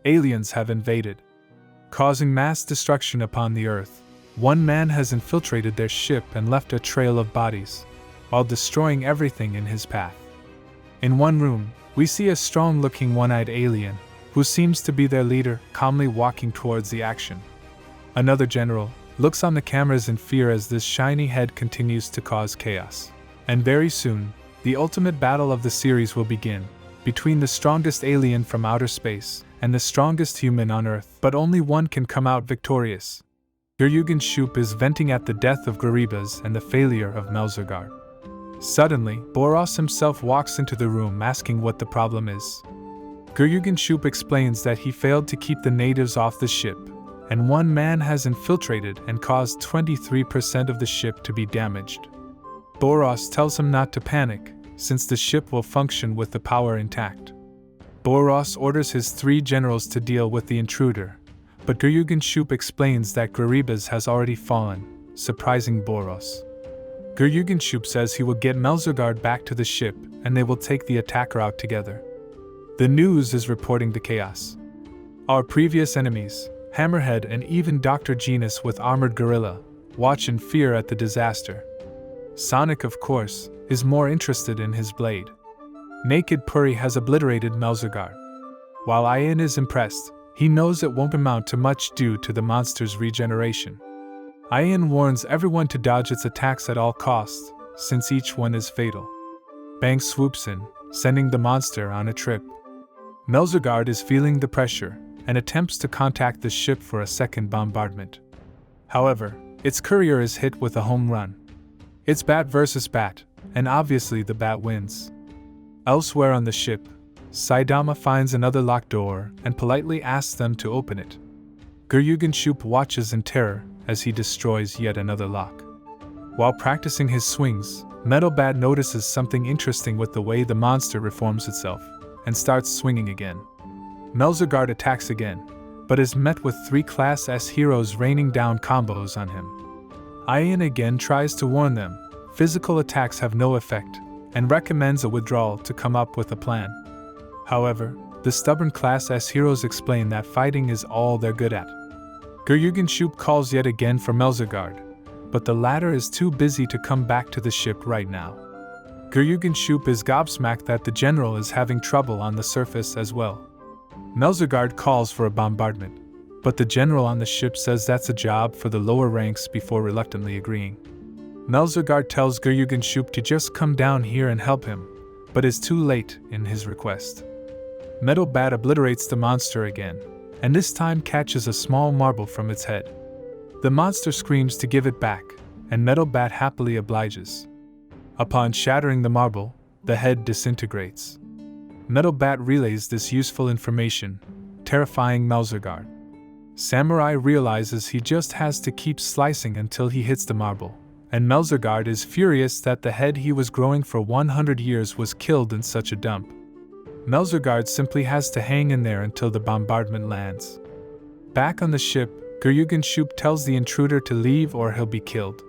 Aliens have invaded, causing mass destruction upon the Earth. One man has infiltrated their ship and left a trail of bodies, while destroying everything in his path. In one room, we see a strong-looking one-eyed alien, who seems to be their leader, calmly walking towards the action. Another general looks on the cameras in fear as this shiny head continues to cause chaos. And very soon, the ultimate battle of the series will begin, between the strongest alien from outer space and the strongest human on Earth, but only one can come out victorious. Guryuganshoop is venting at the death of Groribas and the failure of Melzagard. Suddenly, Boros himself walks into the room asking what the problem is. Guryuganshoop explains that he failed to keep the natives off the ship, and one man has infiltrated and caused 23% of the ship to be damaged. Boros tells him not to panic, since the ship will function with the power intact. Boros orders his 3 generals to deal with the intruder, but Guryuganshoop explains that Groribas has already fallen, surprising Boros. Guryuganshoop says he will get Melzagard back to the ship and they will take the attack route together. The news is reporting the chaos. Our previous enemies, Hammerhead and even Dr. Genus with armored gorilla, watch in fear at the disaster. Sonic, of course, is more interested in his blade. Naked Puri has obliterated Melzagard. While Ian is impressed, he knows it won't amount to much due to the monster's regeneration. Ian warns everyone to dodge its attacks at all costs, since each one is fatal. Bang swoops in, sending the monster on a trip. Melzagard is feeling the pressure and attempts to contact the ship for a second bombardment. However, its courier is hit with a home run. It's bat versus bat, and obviously the bat wins. Elsewhere on the ship, Saitama finds another locked door and politely asks them to open it. Guryuganshoop watches in terror as he destroys yet another lock. While practicing his swings, Metal Bat notices something interesting with the way the monster reforms itself and starts swinging again. Melzagard attacks again, but is met with 3 Class S heroes raining down combos on him. Ian again tries to warn them, physical attacks have no effect, and recommends a withdrawal to come up with a plan. However, the stubborn Class S heroes explain that fighting is all they're good at. Guryuganshoop calls yet again for Melzagard, but the latter is too busy to come back to the ship right now. Guryuganshoop is gobsmacked that the general is having trouble on the surface as well. Melzagard calls for a bombardment, but the general on the ship says that's a job for the lower ranks before reluctantly agreeing. Melzagard tells Guryuganshoop to just come down here and help him, but is too late in his request. Metal Bat obliterates the monster again, and this time catches a small marble from its head. The monster screams to give it back, and Metal Bat happily obliges. Upon shattering the marble, the head disintegrates. Metal Bat relays this useful information, terrifying Melzagard. Samurai realizes he just has to keep slicing until he hits the marble, and Melzagard is furious that the head he was growing for 100 years was killed in such a dump. Melzagard simply has to hang in there until the bombardment lands. Back on the ship, Guryuganshoop tells the intruder to leave or he'll be killed.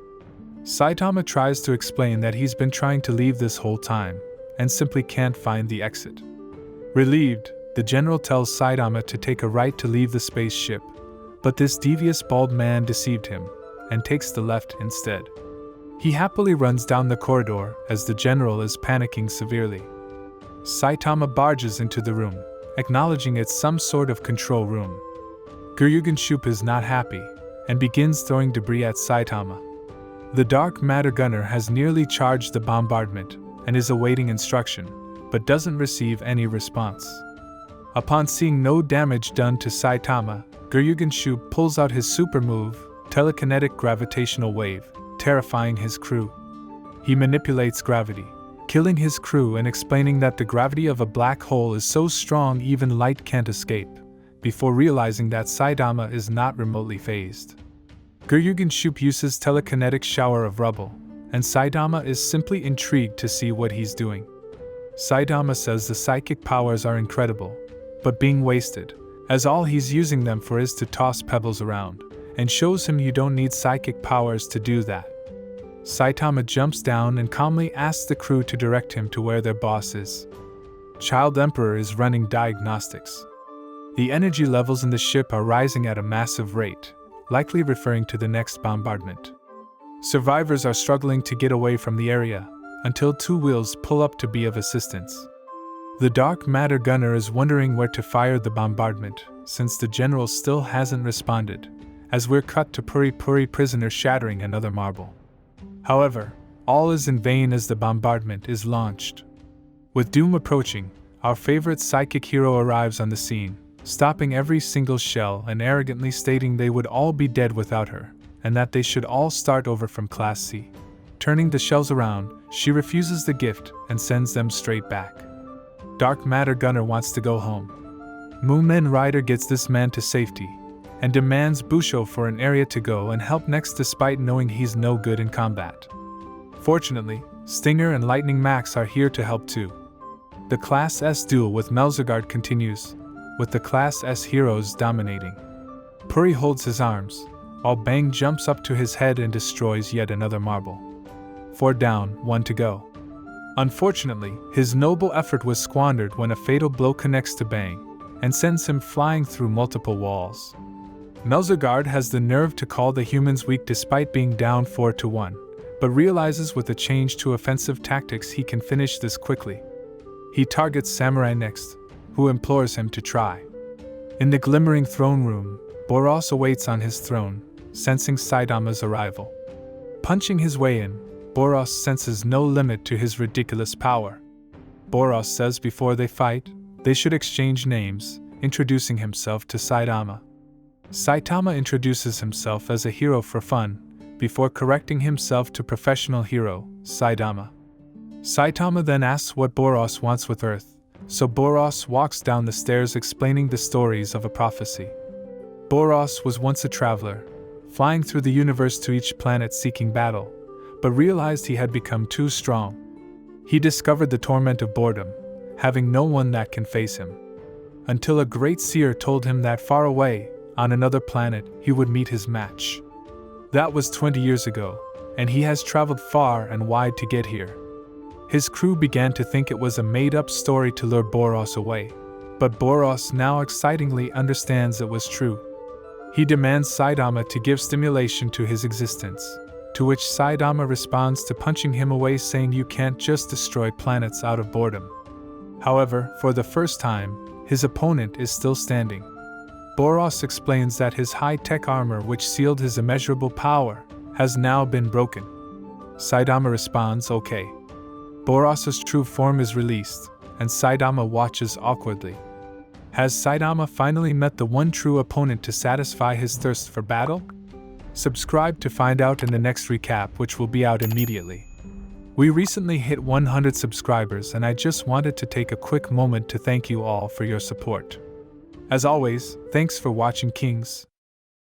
Saitama tries to explain that he's been trying to leave this whole time, and simply can't find the exit. Relieved, the general tells Saitama to take a right to leave the spaceship, but this devious bald man deceived him, and takes the left instead. He happily runs down the corridor as the general is panicking severely. Saitama barges into the room, acknowledging it's some sort of control room. Guryuganshoop is not happy, and begins throwing debris at Saitama. The dark matter gunner has nearly charged the bombardment, and is awaiting instruction, but doesn't receive any response. Upon seeing no damage done to Saitama, Guryuganshoop pulls out his super move, Telekinetic Gravitational Wave, terrifying his crew. He manipulates gravity, killing his crew and explaining that the gravity of a black hole is so strong even light can't escape, before realizing that Saitama is not remotely phased. Guryuganshoop uses telekinetic shower of rubble, and Saitama is simply intrigued to see what he's doing. Saitama says the psychic powers are incredible, but being wasted, as all he's using them for is to toss pebbles around, and shows him you don't need psychic powers to do that. Saitama jumps down and calmly asks the crew to direct him to where their boss is. Child Emperor is running diagnostics. The energy levels in the ship are rising at a massive rate, likely referring to the next bombardment. Survivors are struggling to get away from the area, until two wheels pull up to be of assistance. The dark matter gunner is wondering where to fire the bombardment, since the general still hasn't responded, as we're cut to Puri prisoner shattering another marble. However, all is in vain as the bombardment is launched. With doom approaching, our favorite psychic hero arrives on the scene, stopping every single shell and arrogantly stating they would all be dead without her, and that they should all start over from Class C. Turning the shells around, she refuses the gift and sends them straight back. Dark Matter Gunner wants to go home. Moomin Rider gets this man to safety, and demands Busho for an area to go and help next despite knowing he's no good in combat. Fortunately, Stinger and Lightning Max are here to help too. The Class S duel with Melzagard continues, with the Class S heroes dominating. Puri holds his arms, while Bang jumps up to his head and destroys yet another marble. 4 down, 1 to go. Unfortunately, his noble effort was squandered when a fatal blow connects to Bang, and sends him flying through multiple walls. Melzagard has the nerve to call the humans weak despite being down 4 to 1, but realizes with a change to offensive tactics he can finish this quickly. He targets Samurai next, who implores him to try. In the glimmering throne room, Boros awaits on his throne, sensing Saitama's arrival. Punching his way in, Boros senses no limit to his ridiculous power. Boros says before they fight, they should exchange names, introducing himself to Saitama. Saitama introduces himself as a hero for fun, before correcting himself to professional hero, Saitama. Saitama then asks what Boros wants with Earth, so Boros walks down the stairs explaining the stories of a prophecy. Boros was once a traveler, flying through the universe to each planet seeking battle, but realized he had become too strong. He discovered the torment of boredom, having no one that can face him. Until a great seer told him that far away, on another planet, he would meet his match. That was 20 years ago, and he has traveled far and wide to get here. His crew began to think it was a made-up story to lure Boros away, but Boros now excitingly understands it was true. He demands Saitama to give stimulation to his existence, to which Saitama responds to punching him away saying you can't just destroy planets out of boredom. However, for the first time, his opponent is still standing. Boros explains that his high-tech armor which sealed his immeasurable power has now been broken. Saitama responds, okay. Boros' true form is released, and Saitama watches awkwardly. Has Saitama finally met the one true opponent to satisfy his thirst for battle? Subscribe to find out in the next recap, which will be out immediately. We recently hit 100 subscribers and I just wanted to take a quick moment to thank you all for your support. As always, thanks for watching, Kings.